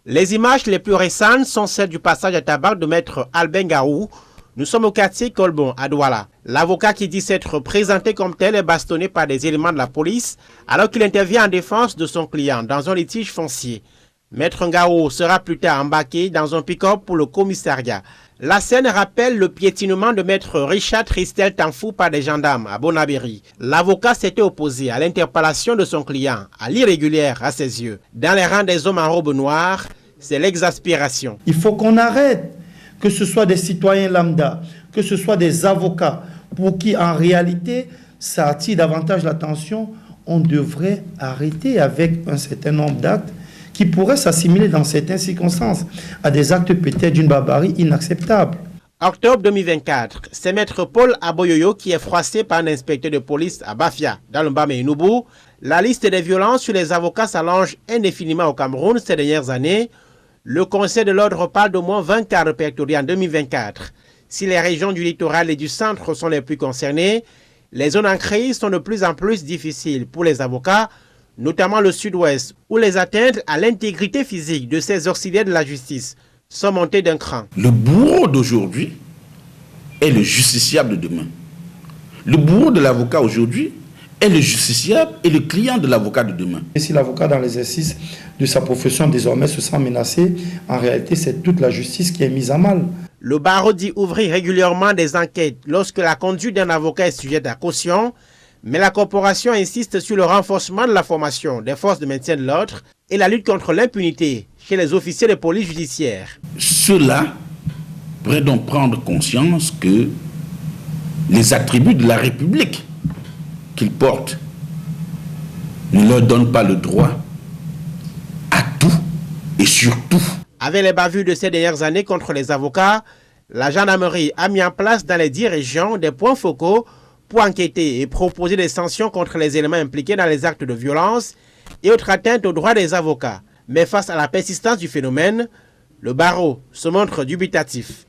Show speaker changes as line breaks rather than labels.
Les images les plus récentes sont celles du passage à tabac de maître Albin Garou. Nous sommes au quartier Colbon, à Douala. L'avocat qui dit s'être présenté comme tel est bastonné par des éléments de la police alors qu'il intervient en défense de son client dans un litige foncier. Maître Ngao sera plus tard embarqué dans un pick-up pour le commissariat. La scène rappelle le piétinement de maître Richard Tristel Tanfou par des gendarmes à Bonabéry. L'avocat s'était opposé à l'interpellation de son client, à l'irrégulière à ses yeux. Dans les rangs des hommes en robe noire, c'est l'exaspération.
Il faut qu'on arrête, que ce soit des citoyens lambda, que ce soit des avocats, pour qui en réalité ça attire davantage l'attention. On devrait arrêter avec un certain nombre d'actes qui pourraient s'assimiler dans certaines circonstances à des actes peut-être d'une barbarie inacceptable.
Octobre 2024, c'est maître Paul Aboyoyo qui est froissé par un inspecteur de police à Bafia, dans le Mbamé-Noubou. La liste des violences sur les avocats s'allonge indéfiniment au Cameroun ces dernières années. Le Conseil de l'ordre parle d'au moins 20 cas répertoriés en 2024. Si les régions du littoral et du centre sont les plus concernées, les zones en crise sont de plus en plus difficiles pour les avocats, notamment le sud-ouest, où les atteintes à l'intégrité physique de ces auxiliaires de la justice sont montées d'un cran.
Le bourreau d'aujourd'hui est le justiciable de demain. Le bourreau de l'avocat aujourd'hui est le justiciable et le client de l'avocat de demain.
Et si l'avocat dans l'exercice de sa profession désormais se sent menacé, en réalité c'est toute la justice qui est mise à mal.
Le barreau dit ouvrir régulièrement des enquêtes lorsque la conduite d'un avocat est sujette à caution, mais la corporation insiste sur le renforcement de la formation des forces de maintien de l'ordre et la lutte contre l'impunité chez les officiers de police judiciaire.
Ceux-là pourraient donc prendre conscience que les attributs de la République qu'ils portent ne leur donnent pas le droit à tout et surtout.
Avec les bavures de ces dernières années contre les avocats, la gendarmerie a mis en place dans les 10 régions des points focaux pour enquêter et proposer des sanctions contre les éléments impliqués dans les actes de violence et autres atteintes aux droits des avocats. Mais face à la persistance du phénomène, le barreau se montre dubitatif.